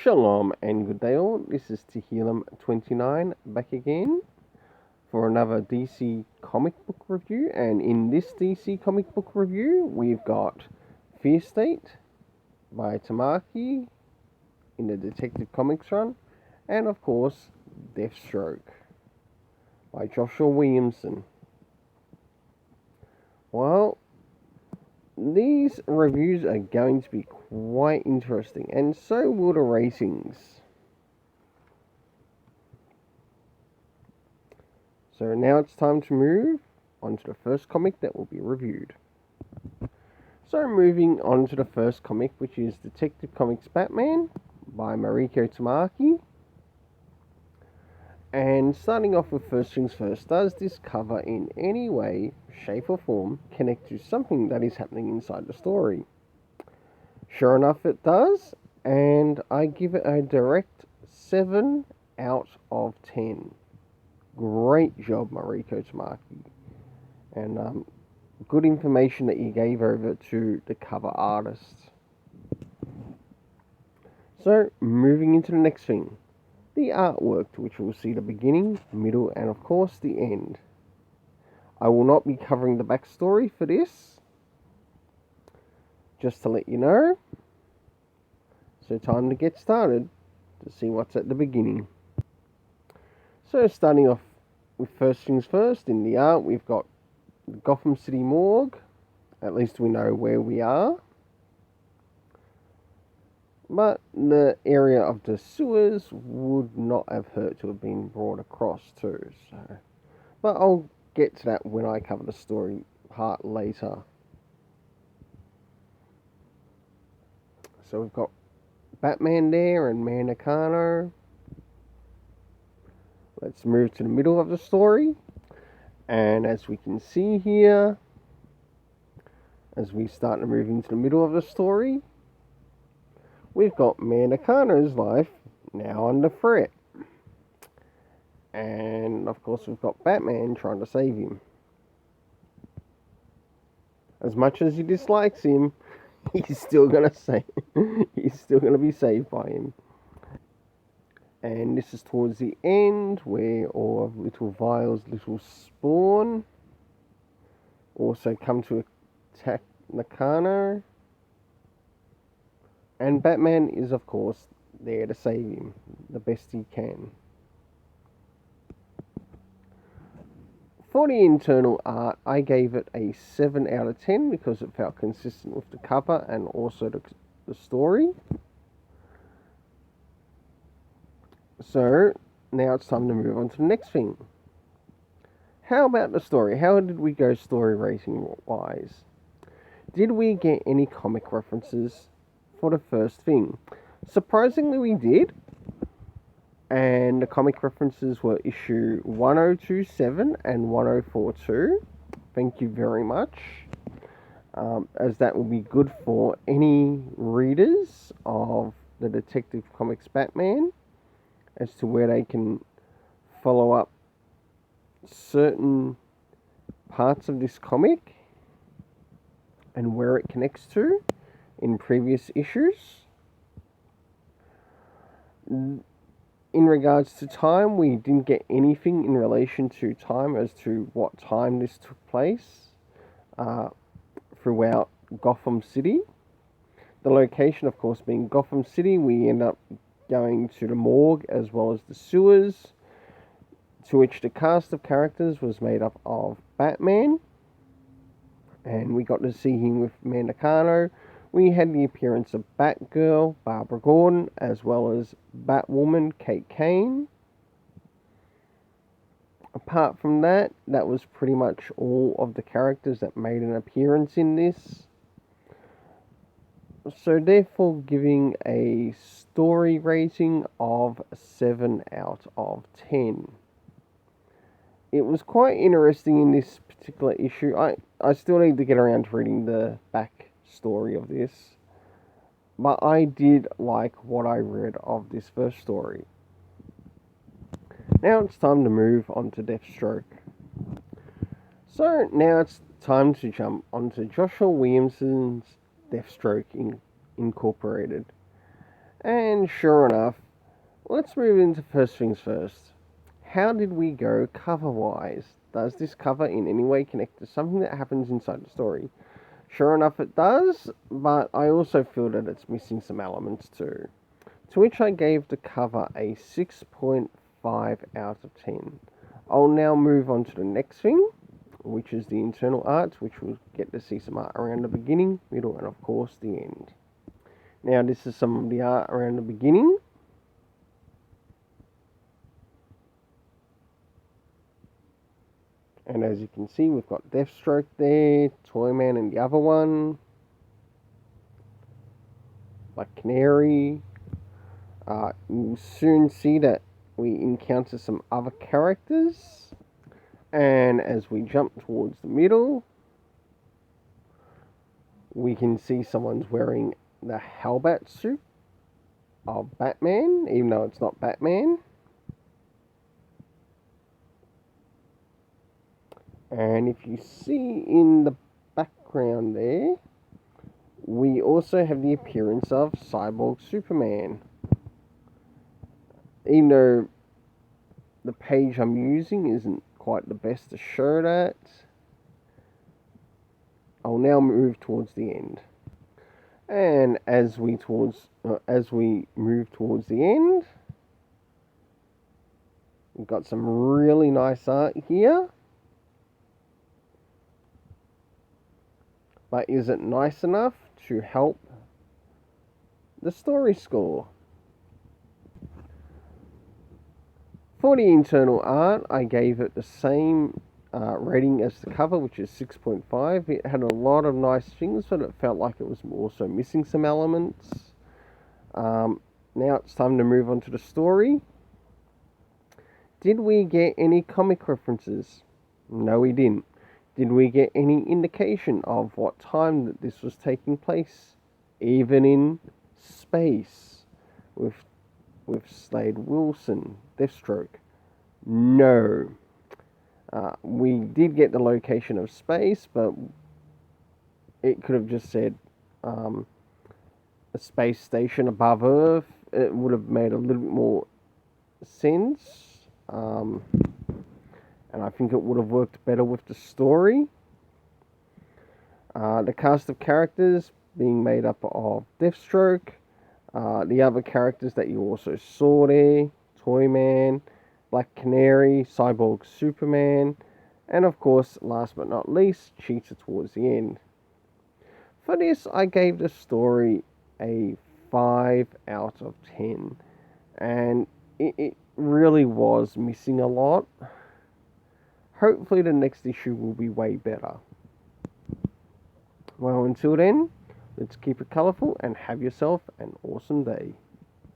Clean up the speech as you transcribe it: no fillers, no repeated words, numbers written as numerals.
Shalom and good day all, this is Tehillim29 back again for another DC comic book review, and in this DC comic book review we've got Fear State by Tamaki in the Detective Comics run, and of course Deathstroke by Joshua Williamson. Well, these reviews are going to be quite interesting, and so will the ratings. So now it's time to move on to the first comic that will be reviewed. So moving on to the first comic, which is Detective Comics Batman by Mariko Tamaki. And starting off with first things first, does this cover in any way, shape or form connect to something that is happening inside the story? Sure enough it does, and I give it a direct 7 out of 10. Great job, Mariko Tamaki. And good information that you gave over to the cover artist. So, moving into the next thing. The artwork, which we'll see the beginning, middle, and of course the end. I will not be covering the backstory for this, just to let you know. So time to get started to see what's at the beginning. So starting off with first things first, in the art we've got the Gotham City morgue. At least we know where we are. But the area of the sewers would not have hurt to have been brought across too. But I'll get to that when I cover the story part later. So we've got Batman there and Manacano. Let's move to the middle of the story. And as we can see here, as we start to move into the middle of the story, we've got Manacano's life now under threat. And of course we've got Batman trying to save him. As much as he dislikes him, he's still gonna be saved by him. And this is towards the end where all of Little Vile's little spawn also come to attack Nakano. And Batman is, of course, there to save him the best he can. For the internal art, I gave it a 7 out of 10 because it felt consistent with the cover and also the story. So, now it's time to move on to the next thing. How about the story? How did we go story rating-wise? Did we get any comic references for the first thing? Surprisingly, we did. And the comic references were issue 1027 and 1042. Thank you very much. As that will be good for any readers of the Detective Comics Batman as to where they can follow up certain parts of this comic and where it connects to in previous issues. In regards to time, we didn't get anything in relation to time as to what time this took place throughout Gotham City. The location, of course, being Gotham City, we end up going to the morgue as well as the sewers, to which the cast of characters was made up of Batman, and we got to see him with Manacano. We had the appearance of Batgirl, Barbara Gordon, as well as Batwoman, Kate Kane. Apart from that, that was pretty much all of the characters that made an appearance in this. So therefore giving a story rating of 7 out of 10. It was quite interesting in this particular issue. I still need to get around to reading the back story of this, but I did like what I read of this first story. Now it's time to move on to Deathstroke. So now it's time to jump onto Joshua Williamson's Deathstroke Incorporated. And sure enough, let's move into first things first. How did we go cover-wise? Does this cover in any way connect to something that happens inside the story? Sure enough, it does, but I also feel that it's missing some elements too. To which I gave the cover a 6.5 out of 10. I'll now move on to the next thing, which is the internal art, which we'll get to see some art around the beginning, middle, and of course the end. Now, this is some of the art around the beginning. And as you can see, we've got Deathstroke there, Toyman and the other one, Black Canary. You'll soon see that we encounter some other characters. And as we jump towards the middle, we can see someone's wearing the Hellbat suit of Batman, even though it's not Batman. And if you see in the background there, we also have the appearance of Cyborg Superman. Even though the page I'm using isn't quite the best to show that, I'll now move towards the end. And as we move towards the end, we've got some really nice art here. But is it nice enough to help the story score? For the internal art, I gave it the same rating as the cover, which is 6.5. It had a lot of nice things, but it felt like it was also missing some elements. Now it's time to move on to the story. Did we get any comic references? No, we didn't. Did we get any indication of what time that this was taking place? Even in space with Slade Wilson, Deathstroke? No. We did get the location of space, but it could have just said a space station above Earth. It would have made a little bit more sense. And I think it would have worked better with the story. The cast of characters being made up of Deathstroke, the other characters that you also saw there, Toyman, Black Canary, Cyborg Superman, and of course, last but not least, Cheetah towards the end. For this, I gave the story a 5 out of 10, and it really was missing a lot. Hopefully the next issue will be way better. Well, until then, let's keep it colourful and have yourself an awesome day.